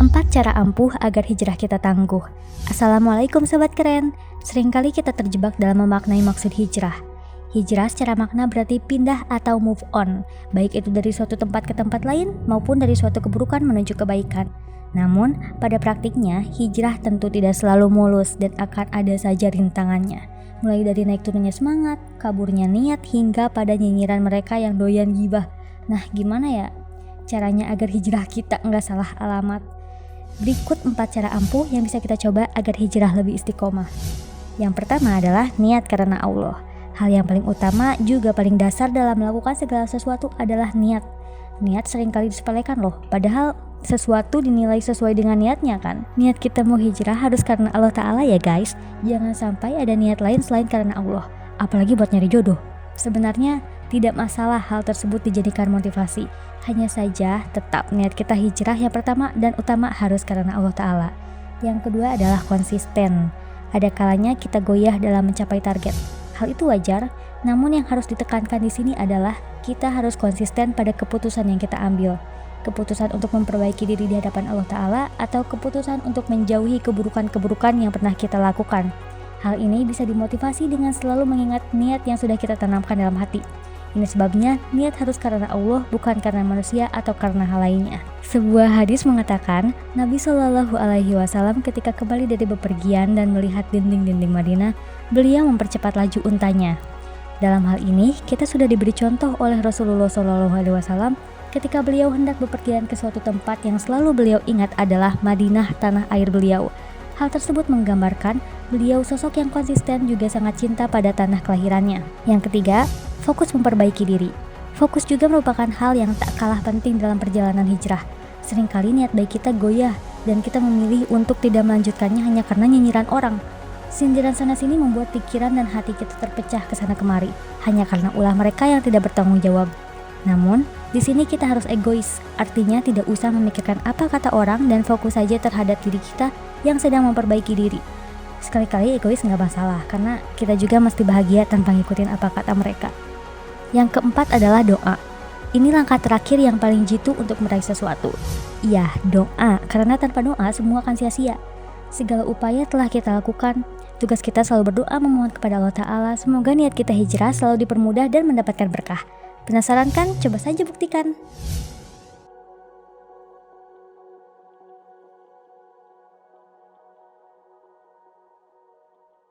4 cara ampuh agar hijrah kita tangguh. Assalamualaikum sobat keren. Seringkali kita terjebak dalam memaknai maksud hijrah. Hijrah secara makna berarti pindah atau move on, baik itu dari suatu tempat ke tempat lain maupun dari suatu keburukan menuju kebaikan. Namun, pada praktiknya, hijrah tentu tidak selalu mulus dan akan ada saja rintangannya. Mulai dari naik turunnya semangat, kaburnya niat, hingga pada nyinyiran mereka yang doyan gibah. Nah, gimana ya caranya agar hijrah kita nggak salah alamat? Berikut 4 cara ampuh yang bisa kita coba agar hijrah lebih istiqomah. Yang pertama adalah niat karena Allah. Hal yang paling utama juga paling dasar dalam melakukan segala sesuatu adalah niat. Niat seringkali disepelekan loh, padahal sesuatu dinilai sesuai dengan niatnya kan. Niat kita mau hijrah harus karena Allah Ta'ala ya guys. Jangan sampai ada niat lain selain karena Allah, apalagi buat nyari jodoh. Sebenarnya tidak masalah hal tersebut dijadikan motivasi. Hanya saja tetap niat kita hijrah yang pertama dan utama harus karena Allah Ta'ala. Yang kedua adalah konsisten. Ada kalanya kita goyah dalam mencapai target. Hal itu wajar, namun yang harus ditekankan di sini adalah kita harus konsisten pada keputusan yang kita ambil. Keputusan untuk memperbaiki diri di hadapan Allah Ta'ala atau keputusan untuk menjauhi keburukan-keburukan yang pernah kita lakukan. Hal ini bisa dimotivasi dengan selalu mengingat niat yang sudah kita tanamkan dalam hati. Ini sebabnya niat harus karena Allah, bukan karena manusia atau karena hal lainnya. Sebuah hadis mengatakan, Nabi Shallallahu Alaihi Wasallam ketika kembali dari bepergian dan melihat dinding-dinding Madinah, beliau mempercepat laju untanya. Dalam hal ini, kita sudah diberi contoh oleh Rasulullah Shallallahu Alaihi Wasallam ketika beliau hendak bepergian ke suatu tempat yang selalu beliau ingat adalah Madinah, tanah air beliau. Hal tersebut menggambarkan beliau sosok yang konsisten juga sangat cinta pada tanah kelahirannya. Yang ketiga, fokus memperbaiki diri. Fokus juga merupakan hal yang tak kalah penting dalam perjalanan hijrah. Seringkali niat baik kita goyah dan kita memilih untuk tidak melanjutkannya hanya karena nyinyiran orang. Sindiran sana-sini membuat pikiran dan hati kita terpecah ke sana kemari hanya karena ulah mereka yang tidak bertanggung jawab. Namun, di sini kita harus egois, artinya tidak usah memikirkan apa kata orang dan fokus saja terhadap diri kita yang sedang memperbaiki diri. Sekali-kali egois nggak masalah, karena kita juga mesti bahagia tanpa ngikutin apa kata mereka. Yang keempat adalah doa. Ini langkah terakhir yang paling jitu untuk meraih sesuatu. Iya, doa, karena tanpa doa semua akan sia-sia. Segala upaya telah kita lakukan. Tugas kita selalu berdoa memohon kepada Allah Ta'ala, semoga niat kita hijrah selalu dipermudah dan mendapatkan berkah. Penasaran kan? Coba saja buktikan.